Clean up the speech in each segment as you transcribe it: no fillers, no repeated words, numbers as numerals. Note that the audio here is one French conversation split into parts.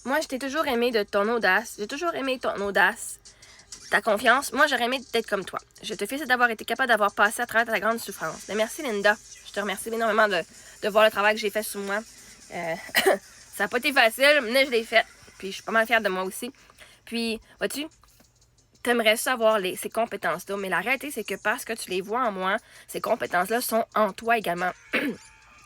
Moi, je t'ai toujours aimé de ton audace. J'ai toujours aimé ton audace, ta confiance. Moi, j'aurais aimé d'être comme toi. Je te félicite d'avoir été capable d'avoir passé à travers ta grande souffrance. Mais merci, Linda. Je te remercie énormément de voir le travail que j'ai fait sur moi. Ça n'a pas été facile, mais je l'ai fait. Puis, je suis pas mal fière de moi aussi. Puis, vois-tu, t'aimerais savoir ces compétences-là, mais la réalité, c'est que parce que tu les vois en moi, ces compétences-là sont en toi également.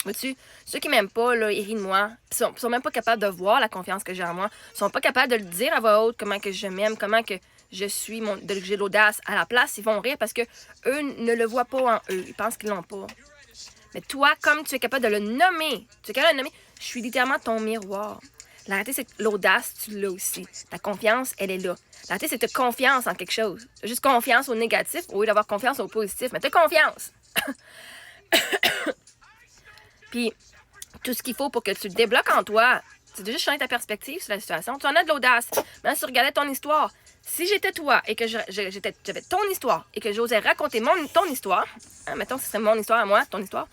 Vois-tu, ceux qui m'aiment pas, là, ils rient de moi, sont même pas capables de voir la confiance que j'ai en moi, sont pas capables de le dire à voix haute, comment que je m'aime, comment que je suis, j'ai l'audace. À la place, ils vont rire parce que eux ne le voient pas en eux, ils pensent qu'ils l'ont pas. Mais toi, comme tu es capable de le nommer, je suis littéralement ton miroir. La réalité, c'est que l'audace, tu l'as aussi. Ta confiance, elle est là. La réalité, c'est que tu as confiance en quelque chose. Juste confiance au négatif au lieu d'avoir confiance au positif. Mais tu as confiance. Puis, tout ce qu'il faut pour que tu le débloques en toi, c'est de juste changer ta perspective sur la situation. Tu en as de l'audace. Maintenant, si tu regardais ton histoire, si j'étais toi et que j'avais ton histoire et que j'osais raconter ton histoire, hein, mettons que ce serait mon histoire à moi, ton histoire,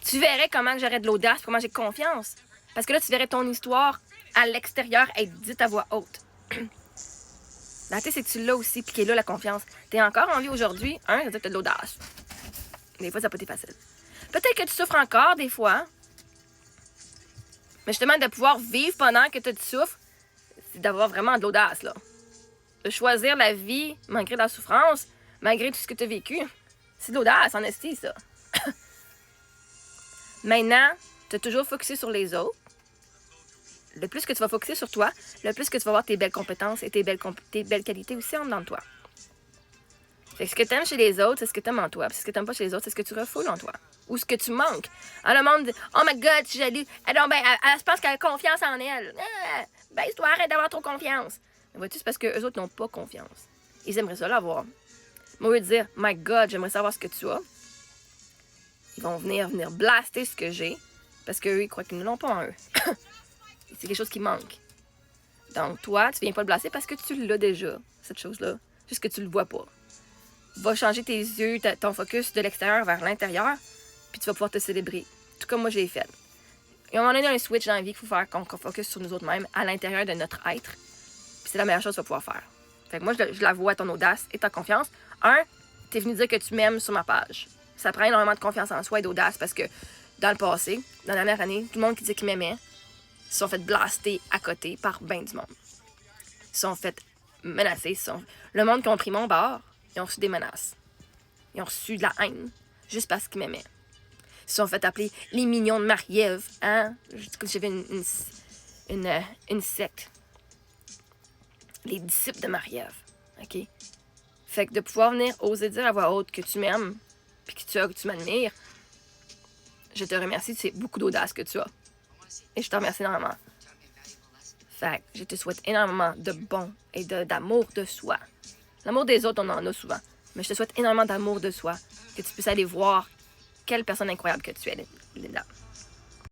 tu verrais comment j'aurais de l'audace, comment j'ai confiance. Parce que là, tu verrais ton histoire à l'extérieur être dite à voix haute. La réalité, c'est que tu l'as aussi, puis qu'il est là la confiance. T'es encore en vie aujourd'hui, ça veut dire que t'as de l'audace. Des fois, ça n'a pas été facile. Peut-être que tu souffres encore, des fois. Mais justement, de pouvoir vivre pendant que tu souffres, c'est d'avoir vraiment de l'audace, là. De choisir la vie malgré la souffrance, malgré tout ce que tu as vécu. C'est de l'audace, en esti, ça. Maintenant, tu as toujours focusé sur les autres. Le plus que tu vas focuser sur toi, le plus que tu vas voir tes belles compétences et tes belles qualités aussi en dedans de toi. Fait que ce que tu aimes chez les autres, c'est ce que tu aimes en toi. Puis ce que tu n'aimes pas chez les autres, c'est ce que tu refoules en toi. Ou ce que tu manques. Alors, le monde dit « Oh my God, je suis jaloux. Elle se pense qu'elle a confiance en elle. Baisse-toi, arrête d'avoir trop confiance. » Mais vois-tu, c'est parce qu'eux autres n'ont pas confiance. Ils aimeraient ça l'avoir. Moi, eux dire « My God, j'aimerais savoir ce que tu as. » Ils vont venir blaster ce que j'ai. Parce qu'eux, ils croient qu'ils ne l'ont pas en eux. C'est quelque chose qui manque. Donc, toi, tu viens pas le blaster parce que tu l'as déjà, cette chose-là. Juste que tu le vois pas. Va changer tes yeux, ton focus de l'extérieur vers l'intérieur, puis tu vas pouvoir te célébrer. Tout comme moi, j'ai fait. Et on en a un switch dans la vie qu'il faut faire qu'on focus sur nous autres mêmes, à l'intérieur de notre être. Puis c'est la meilleure chose que tu vas pouvoir faire. Fait que moi, je la vois, ton audace et ta confiance. T'es venu dire que tu m'aimes sur ma page. Ça prend énormément de confiance en soi et d'audace parce que dans le passé, dans la dernière année, tout le monde qui disait qu'il m'aimait se sont fait blaster à côté par ben du monde. Ils se sont fait menacer. Le monde qui ont pris mon bord, ils ont reçu des menaces. Ils ont reçu de la haine, juste parce qu'ils m'aimaient. Ils se sont fait appeler les mignons de Marie-Ève, hein? Comme j'avais une secte. Les disciples de Marie-Ève, OK? Fait que de pouvoir venir oser dire à voix haute que tu m'aimes, puis que tu m'admires, je te remercie, c'est beaucoup d'audace que tu as. Et je te remercie énormément. Fait que je te souhaite énormément de bon et d'amour de soi. L'amour des autres, on en a souvent. Mais je te souhaite énormément d'amour de soi. Que tu puisses aller voir quelle personne incroyable que tu es, Linda.